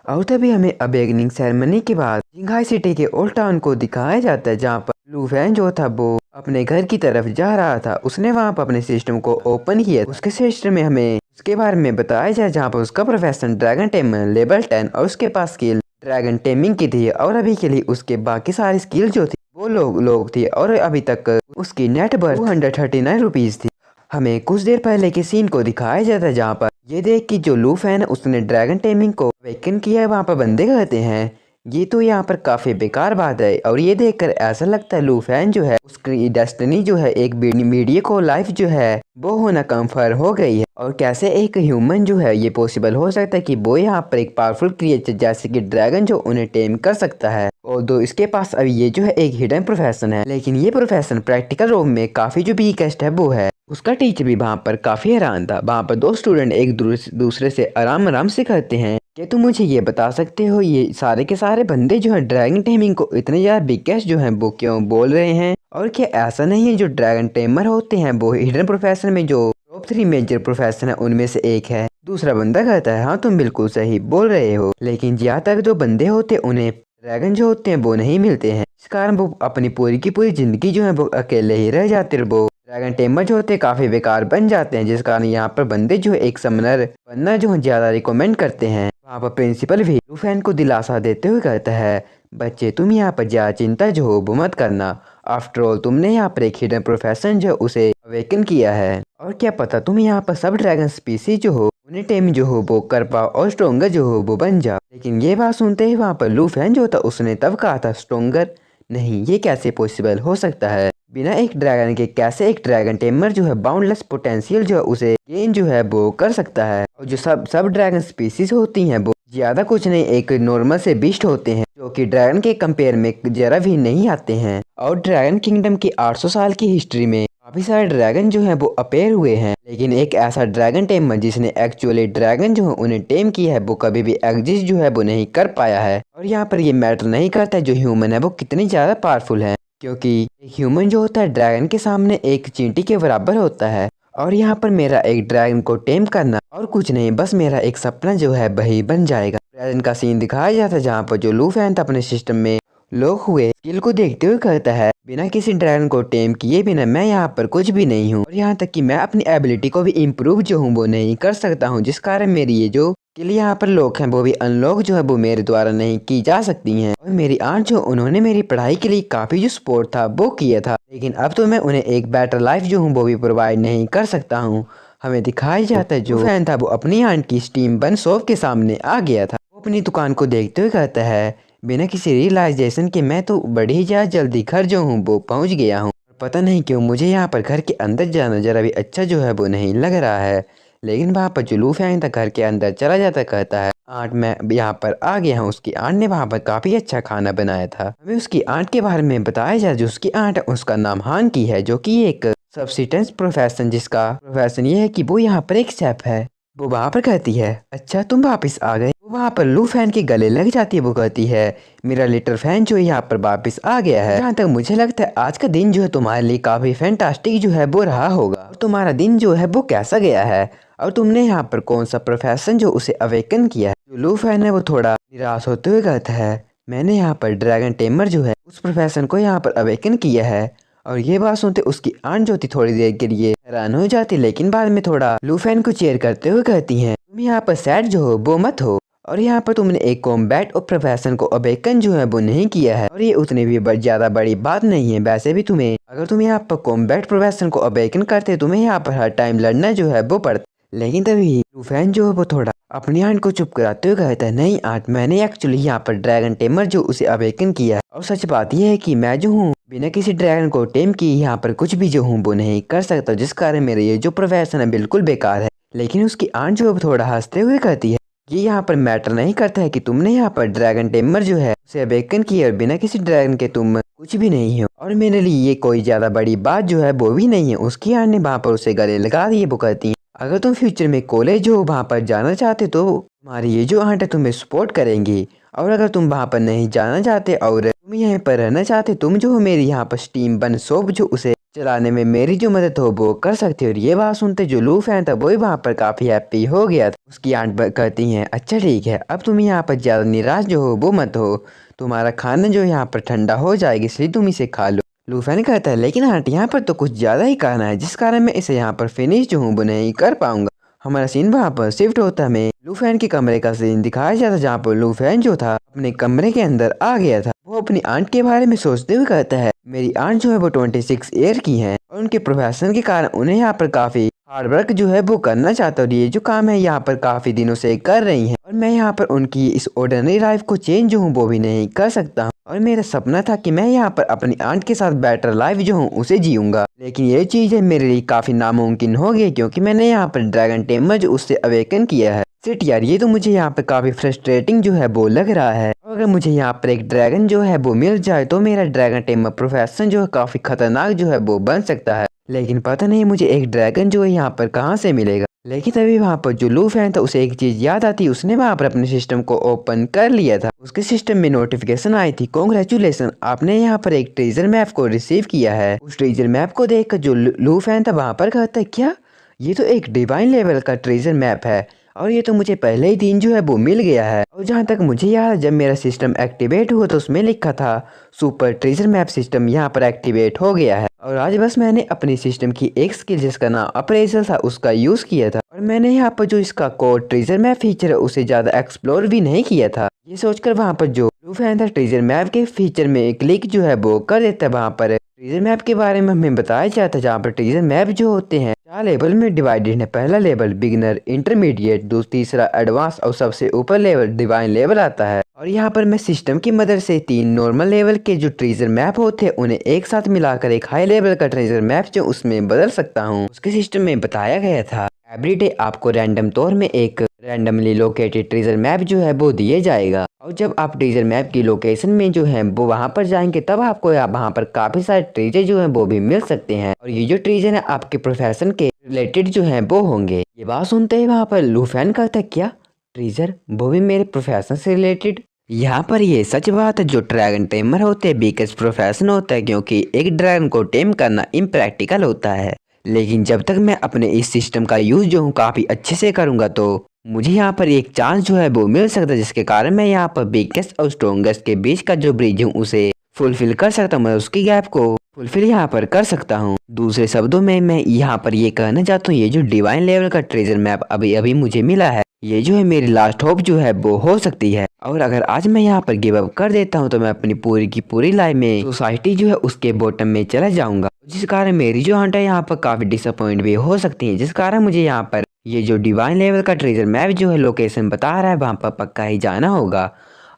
और तभी हमें अवेकनिंग सेरेमनी के बाद जिंघाई सिटी के ओल्ड टाउन को दिखाया जाता है, जहाँ पर लू फैन जो था वो अपने घर की तरफ जा रहा था। उसने वहाँ पर अपने सिस्टम को ओपन किया। उसके सिस्टम में हमें उसके बारे में बताया जाए, जहाँ पर उसका प्रोफेशन ड्रैगन टेमर लेवल 10 और उसके पास स्किल ड्रैगन टेमिंग की थी। और अभी के लिए उसके बाकी सारी स्किल जो थी वो लोग थी। और अभी तक उसकी नेट वर्थ 239 रुपीज थी। हमें कुछ देर पहले के सीन को दिखाया जाता है, जहाँ पर ये देख कि जो लू फैन है उसने ड्रैगन टेमिंग को अवेकन किया है। वहाँ पर बंदे कहते हैं ये तो यहाँ पर काफी बेकार बात है। और ये देखकर ऐसा लगता है लू फैन जो है उसकी डेस्टिनी जो है एक मीडिया को लाइफ जो है वो होना कंफर्म हो गई है। और कैसे एक ह्यूमन जो है ये पॉसिबल हो सकता है कि वो यहाँ पर एक पावरफुल क्रिएचर जैसे कि ड्रैगन जो उन्हें टेम कर सकता है। और दो इसके पास अभी ये जो है एक हिडन प्रोफेशन है, लेकिन ये प्रोफेशन प्रैक्टिकल रूम में काफी जो वीकेस्ट है वो है। उसका टीचर भी वहाँ पर काफी हैरान था। वहाँ पर दो स्टूडेंट एक दूसरे से आराम आराम से कहते हैं कि तुम मुझे ये बता सकते हो ये सारे के सारे बंदे जो है ड्रैगन टेमिंग को इतने ज्यादा बिगेस्ट जो है वो क्यों बोल रहे हैं। और क्या ऐसा नहीं है जो ड्रैगन टेमर होते हैं वो हिडन प्रोफेशन में जो टॉप 3 मेजर प्रोफेशन है उनमें से एक है। दूसरा बंदा कहता है हाँ तुम बिल्कुल सही बोल रहे हो, लेकिन ज्यादातर जो बंदे होते हैं उन्हें ड्रैगन जो होते हैं वो नहीं मिलते हैं। इस कारण वो अपनी पूरी की पूरी जिंदगी जो है वो अकेले ही रह जाते हैं। वो ड्रैगन टेमर जो होते हैं काफी बेकार बन जाते हैं, जिस कारण यहाँ पर बंदे जो है एक समनर बनना जो है ज्यादा रिकमेंड करते हैं। वहाँ पर प्रिंसिपल भी लू फैन को दिलासा देते हुए कहता है बच्चे तुम यहाँ पर ज्यादा चिंता जो हो वो मत करना। आफ्टर ऑल तुमने यहाँ पर एक हिडन प्रोफेशन जो उसे अवेकन किया है। और क्या पता तुम यहाँ पर सब ड्रैगन स्पीसीज जो हो उन्हें टेम जो हो वो कर पाओ और स्ट्रोंगर जो हो वो बन जाओ। लेकिन ये बात सुनते ही वहाँ पर लू फैन जो था उसने तब कहा था स्ट्रोंगर नहीं, ये कैसे पॉसिबल हो सकता है। बिना एक ड्रैगन के कैसे एक ड्रैगन टेमर जो है बाउंडलेस पोटेंशियल जो है उसे गेन जो है वो कर सकता है। और जो सब ड्रैगन स्पीसीज होती हैं वो ज्यादा कुछ नहीं एक नॉर्मल से बीस्ट होते हैं, जो कि ड्रैगन के कंपेयर में जरा भी नहीं आते हैं। और ड्रैगन किंगडम की 800 साल की हिस्ट्री में काफी सारे ड्रैगन जो हैं वो अपेयर हुए हैं, लेकिन एक ऐसा ड्रैगन टेमर जिसने एक्चुअली ड्रैगन जो है उन्हें टेम किया है वो कभी भी एग्जिस्ट जो है वो नहीं कर पाया है। और यहाँ पर ये मैटर नहीं करता जो ह्यूमन है वो कितनी ज्यादा पावरफुल है, क्योंकि एक ह्यूमन जो होता है ड्रैगन के सामने एक चींटी के बराबर होता है। और यहाँ पर मेरा एक ड्रैगन को टेम करना और कुछ नहीं बस मेरा एक सपना जो है वही बन जाएगा। प्रेजेंट का सीन दिखाया जाता है, जहाँ पर जो लू फैन था अपने सिस्टम में लोग हुए स्किल को देखते हुए कहता है बिना किसी ड्रैगन को टेम किए बिना मैं यहाँ पर कुछ भी नहीं हूँ। और यहाँ तक कि मैं अपनी एबिलिटी को भी इम्प्रूव जो हूँ वो नहीं कर सकता हूँ, जिस कारण मेरी ये जो स्किल यहाँ पर लोग हैं वो भी अनलॉक जो है वो मेरे द्वारा नहीं की जा सकती हैं। और मेरी आंट जो उन्होंने मेरी पढ़ाई के लिए काफी जो सपोर्ट था वो किया था, लेकिन अब तो मैं उन्हें एक बेटर लाइफ जो हूँ वो भी प्रोवाइड नहीं कर सकता हूँ। हमें दिखाया जाता है जो फैन था वो अपनी आंट की स्टीम बन शॉप के सामने आ गया था। वो अपनी दुकान को देखते हुए कहता है बिना किसी रियलाइजेशन के मैं तो बड़ी ही ज्यादा जल्दी घर जो हूँ वो पहुँच गया हूँ। पता नहीं क्यों मुझे यहाँ पर घर के अंदर जाना जरा भी अच्छा जो है वो नहीं लग रहा है। लेकिन वहाँ पर जो लू फैन था घर के अंदर चला जाता कहता है आंट मैं यहाँ पर आ गया हूँ। उसकी आंट ने वहाँ पर काफी अच्छा खाना बनाया था। हमें उसकी आंट के बारे में बताया जाए, जो उसकी आंट है उसका नाम हान की है, जो कि एक सब्सिस्टेंस प्रोफेशन जिसका प्रोफेशन ये है कि वो यहाँ पर एक शेफ है। वो वहाँ पर कहती है अच्छा तुम वापस आ गए। वो वहाँ पर लू फैन के गले लग जाती है। वो कहती है मेरा लिटिल फैन जो यहाँ पर वापस आ गया है। जहाँ तक मुझे लगता है आज का दिन जो है तुम्हारे लिए काफी फैंटास्टिक जो है वो रहा होगा। और तुम्हारा दिन जो है वो कैसा गया है और तुमने यहाँ पर कौन सा प्रोफेशन जो उसे अवेकन किया है। जो लू फैन है वो थोड़ा निराश होते हुए कहता है मैंने यहाँ पर ड्रैगन टेमर जो है उस प्रोफेशन को यहाँ पर अवेकन किया है। और ये बात सुनते उसकी आंट जो थी थोड़ी देर के लिए हैरान हो जाती, लेकिन बाद में थोड़ा लू फैन को चेयर करते हुए कहती हैं तुम यहाँ पर सैड जो हो वो मत हो। और यहाँ पर तुमने एक कॉम्बैट और प्रोफेशन को अवेकन जो है वो नहीं किया है, और ये उतनी भी ज्यादा बड़ी बात नहीं है। वैसे भी तुम्हें अगर तुम यहाँ पर कॉम्बैट प्रोफेशन को अवेकन करते तुम्हें यहाँ पर हर टाइम लड़ना जो है वो पड़ता। लेकिन तभी लू फैन जो है वो थोड़ा अपनी आंट को चुप कराते हुए कहता है नहीं आंट मैंने एक्चुअली यहाँ पर ड्रैगन टेमर जो उसे अवेकन किया है। और सच बात यह है कि मैं जो हूँ बिना किसी ड्रैगन को टेम किए यहाँ पर कुछ भी जो हूँ वो नहीं कर सकता, जिस कारण मेरा ये जो प्रोफेशन है बिल्कुल बेकार है। लेकिन उसकी आंट जो थोड़ा हंसते हुए कहती है ये यहाँ पर मैटर नहीं करता है कि तुमने यहाँ पर ड्रैगन टेमर जो है उसे अवेकन किया और बिना किसी ड्रैगन के तुम कुछ भी नहीं हो, और मेरे लिए ये कोई ज्यादा बड़ी बात जो है वो भी नहीं है। उसकी आंट ने वहाँ पर उसे गले लगा दिए। वो कहती है अगर तुम फ्यूचर में कॉलेज हो वहाँ पर जाना चाहते तो तुम्हारी ये जो आंट है तुम्हें सपोर्ट करेंगी, और अगर तुम वहाँ पर नहीं जाना चाहते और तुम यहाँ पर रहना चाहते तुम जो हो मेरी यहाँ पर स्टीम बन शॉप जो उसे चलाने में मेरी जो मदद हो वो कर सकते हो। और ये बात सुनते जो लू फैन था वो भी वहाँ पर काफ़ी हैप्पी हो गया था। उसकी आंट कहती हैं अच्छा ठीक है, अब तुम यहाँ पर ज़्यादा निराश जो हो वो मत हो, तुम्हारा खाना जो यहाँ पर ठंडा हो जाएगी इसलिए तुम इसे खा लो। लू फैन कहता है लेकिन आंटी यहाँ पर तो कुछ ज़्यादा ही खाना है जिस कारण मैं इसे यहाँ पर फिनिश जो हूँ वो नहीं कर पाऊंगा। हमारा सीन वहाँ पर शिफ्ट होता है, हमें लू फैन के कमरे का सीन दिखाया जाता जहाँ पर लू फैन जो था अपने कमरे के अंदर आ गया था। वो अपनी आंट के बारे में सोचते हुए कहता है मेरी आंट जो है वो 26 ईयर की है और उनके प्रोफेशन के कारण उन्हें यहाँ पर काफी हार्ड वर्क जो है वो करना चाहता है और ये जो काम है यहाँ पर काफी दिनों से कर रही हैं और मैं यहाँ पर उनकी इस ऑर्डिनरी लाइफ को चेंज जो हूँ वो भी नहीं कर सकता हूँ। और मेरा सपना था कि मैं यहाँ पर अपनी आंट के साथ बेटर लाइफ जो हूँ उसे जीऊंगा, लेकिन ये चीज़ है मेरे लिए काफी नामुमकिन हो गई क्योंकि मैंने यहाँ पर ड्रैगन टेमर जो उससे अवेकन किया है। सिट यार ये तो मुझे यहाँ पर काफी फ्रस्ट्रेटिंग जो है वो लग रहा है। अगर मुझे यहाँ पर एक ड्रैगन जो है वो मिल जाए तो मेरा ड्रैगन टेमर प्रोफेशन जो है काफी खतरनाक जो है वो बन सकता है, लेकिन पता नहीं मुझे एक ड्रैगन जो है यहाँ पर कहाँ से मिलेगा। लेकिन तभी वहाँ पर जो लू फैन था उसे एक चीज याद आती, उसने वहाँ पर अपने सिस्टम को ओपन कर लिया था। उसके सिस्टम में नोटिफिकेशन आई थी कॉन्ग्रेचुलेसन आपने यहाँ पर एक ट्रेजर मैप को रिसीव किया है। उस ट्रेजर मैप को देखकर जो लू फैन था वहाँ पर कहता है क्या ये तो एक डिवाइन लेवल का ट्रेजर मैप है और ये तो मुझे पहले ही दिन जो है वो मिल गया है। और जहाँ तक मुझे याद है जब मेरा सिस्टम एक्टिवेट हुआ तो उसमें लिखा था सुपर ट्रेजर मैप सिस्टम यहाँ पर एक्टिवेट हो गया है। और आज बस मैंने अपनी सिस्टम की एक स्किल जिसका नाम अप्रेजल था उसका यूज किया था और मैंने यहाँ पर जो इसका कोड ट्रेजर मैप फीचर है उसे ज्यादा एक्सप्लोर भी नहीं किया था। ये सोचकर वहाँ पर जो लू फैन था ट्रेजर मैप के फीचर में क्लिक जो है वो कर देता है। वहाँ पर ट्रेजर मैप के बारे में हमें बताया जाता है जहाँ पर ट्रेजर मैप जो होते हैं 4 लेवल में डिवाइडेड है। पहला लेवल बिगिनर, इंटरमीडिएट, तीसरा एडवांस और सबसे ऊपर लेवल डिवाइन लेवल आता है। और यहाँ पर मैं सिस्टम की मदद से 3 नॉर्मल लेवल के जो ट्रेजर मैप होते हैं उन्हें एक साथ मिलाकर एक हाई लेवल का ट्रेजर मैप जो उसमें बदल सकता हूँ। उसके सिस्टम में बताया गया था एवरीडे आपको रैंडम तौर में एक रैंडमली लोकेटेड ट्रेजर मैप जो है वो दिए जाएगा और जब आप ट्रेजर मैप की लोकेशन में जो है वो वहाँ पर जाएंगे तब आपको वहाँ पर काफी सारे ट्रेजर जो है वो भी मिल सकते हैं और ये जो ट्रेजर है आपके प्रोफेशन के रिलेटेड जो है वो होंगे। ये बात सुनते ही वहाँ पर लू फैन कहता है क्या ट्रेजर वो भी मेरे प्रोफेशन से रिलेटेड। यहाँ पर ये सच बात है, जो ड्रैगन टेमर होते हैं बिगेस्ट प्रोफेशन होता है क्योंकि एक ड्रैगन को टेम करना इम्प्रैक्टिकल होता है, लेकिन जब तक मैं अपने इस सिस्टम का यूज जो हूँ काफी अच्छे से करूँगा तो मुझे यहाँ पर एक चांस जो है वो मिल सकता है जिसके कारण मैं यहाँ पर बिगेस्ट और स्ट्रॉन्गेस्ट के बीच का जो ब्रिज हूँ उसे फुलफिल कर सकता हूँ, मैं उसकी गैप को फुलफिल यहाँ पर कर सकता हूँ। दूसरे शब्दों में मैं यहाँ पर ये कहना चाहता हूँ ये जो डिवाइन लेवल का ट्रेजर मैप अभी अभी मुझे मिला है ये जो है मेरी लास्ट होप जो है वो हो सकती है और अगर आज मैं यहाँ पर गिव अप कर देता हूँ तो मैं अपनी पूरी की पूरी लाइफ में सोसाइटी जो है उसके बॉटम में चला जाऊंगा, जिस कारण मेरी जो हंट है यहाँ पर काफी डिसअपॉइंट भी हो सकती है, जिस कारण मुझे यहाँ पर ये जो डिवाइन लेवल का ट्रेजर मैप जो है लोकेशन बता रहा है वहाँ पर पक्का ही जाना होगा।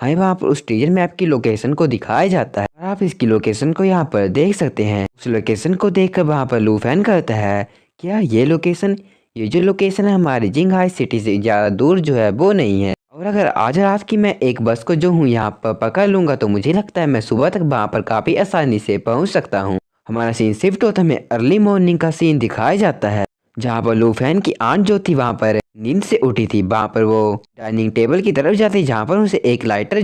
हमें वहाँ पर उस ट्रेजर मैप की लोकेशन को दिखाया जाता है और आप इसकी लोकेशन को यहाँ पर देख सकते हैं। उस लोकेशन को देखकर वहाँ पर लू फैन करता है क्या ये लोकेशन, ये जो लोकेशन है हमारी जिंगहाई सिटी से ज़्यादा दूर जो है वो नहीं है और अगर आज रात की मैं एक बस को जो हूँ यहाँ पर पकड़ लूँगा तो मुझे लगता है मैं सुबह तक वहाँ पर काफ़ी आसानी से पहुँच सकता हूँ। हमारा सीन शिफ्ट होता है, हमें अर्ली मॉर्निंग का सीन दिखाया जाता है जहाँ पर लू फैन की आंट जो थी वहाँ पर नींद से उठी थी। वहाँ पर वो डाइनिंग टेबल की तरफ जाती है जहाँ पर उसे एक लाइटर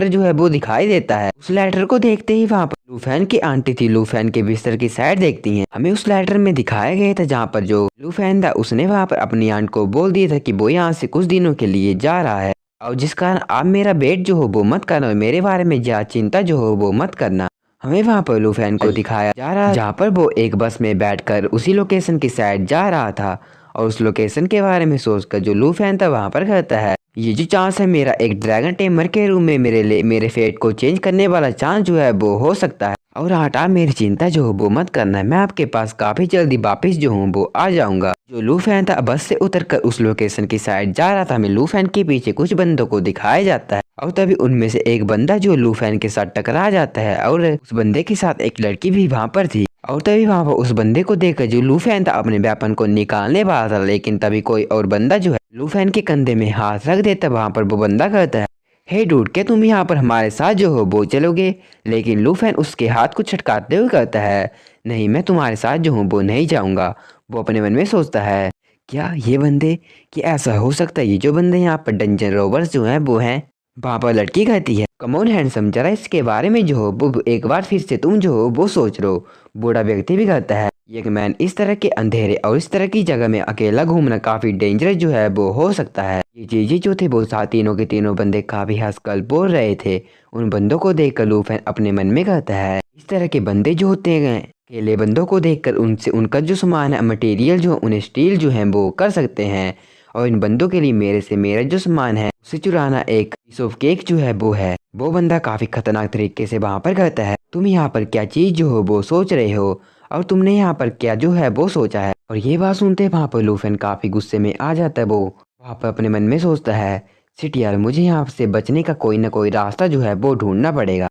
जो है वो दिखाई देता है। उस लाइटर को देखते ही वहाँ पर लू फैन की आंटी थी लू फैन के बिस्तर की साइड देखती हैं। हमें उस लाइटर में दिखाया गया था जहाँ पर जो लू फैन था उसने वहाँ पर अपनी आंट को बोल दिया था कि वो यहाँ से कुछ दिनों के लिए जा रहा है और जिस कारण आप मेरा बेट जो हो वो मत करना और मेरे बारे में ज्यादा चिंता जो हो वो मत करना। हमें वहाँ पर लू फैन को दिखाया जा रहा जहाँ पर वो एक बस में बैठकर उसी लोकेशन की साइड जा रहा था और उस लोकेशन के बारे में सोचकर जो लू फैन था वहाँ पर कहता है ये जो चांस है मेरा एक ड्रैगन टेमर के रूम में मेरे फेट को चेंज करने वाला चांस जो है वो हो सकता है और हटा मेरी चिंता जो हो वो मत करना है, मैं आपके पास काफी जल्दी वापिस जो हूँ वो आ जाऊंगा। जो लू फैन था बस से उतरकर उस लोकेशन की साइड जा रहा था। हमें लू फैन के पीछे कुछ बंदों को दिखाया जाता है और तभी उनमें से एक बंदा जो लू फैन के साथ टकरा जाता है और उस बंदे के साथ एक लड़की भी वहाँ पर थी और तभी वहाँ पर उस बंदे को देखकर जो लू फैन था अपने वेपन को निकालने वाला था, लेकिन तभी कोई और बंदा जो है लू फैन के कंधे में हाथ रख देता। वहाँ पर वो बंदा कहता है हे डूड क्या तुम यहाँ पर हमारे साथ जो हो वो चलोगे, लेकिन लू फैन उसके हाथ को छटकाते हुए कहता है नहीं मैं तुम्हारे साथ जो हूँ वो नहीं जाऊँगा। वो अपने मन में सोचता है क्या ये बंदे कि ऐसा हो सकता है ये जो बंदे यहाँ पर डंजन रोवर्स जो हैं वो हैं। वहाँ पर लड़की कहती है कम ऑन हैंडसम, जरा इसके बारे में जो हो वो एक बार फिर से तुम जो हो वो सोच लो। बूढ़ा व्यक्ति भी कहता है, ये कि मैन इस तरह के अंधेरे और इस तरह की जगह में अकेला घूमना काफी डेंजरस जो है वो हो सकता है। ये चीजें जो थे वो साथ तीनों के तीनों बंदे काफी हंसकर बोल रहे थे। उन बंदों को देखकर लूफेन अपने मन में कहता है, इस तरह के बंदे जो होते हैं अकेले बंदों को देखकर उनसे उनका जो सामान है मटेरियल जो उन्हें स्टील जो है वो कर सकते हैं। और इन बंदों के लिए मेरे से मेरा जो सामान है उसे चुराना एक पीस ऑफ केक जो है वो है। वो बंदा काफी खतरनाक तरीके से वहां पर कहता है, तुम यहाँ पर क्या चीज जो हो वो सोच रहे हो और तुमने यहाँ पर क्या जो है वो सोचा है। और ये बात सुनते वहां पर लूफेन काफी गुस्से में आ जाता है। वो वहां पर अपने मन में सोचता है, शिट यार, मुझे यहाँ से बचने का कोई ना कोई रास्ता जो है वो ढूंढना पड़ेगा।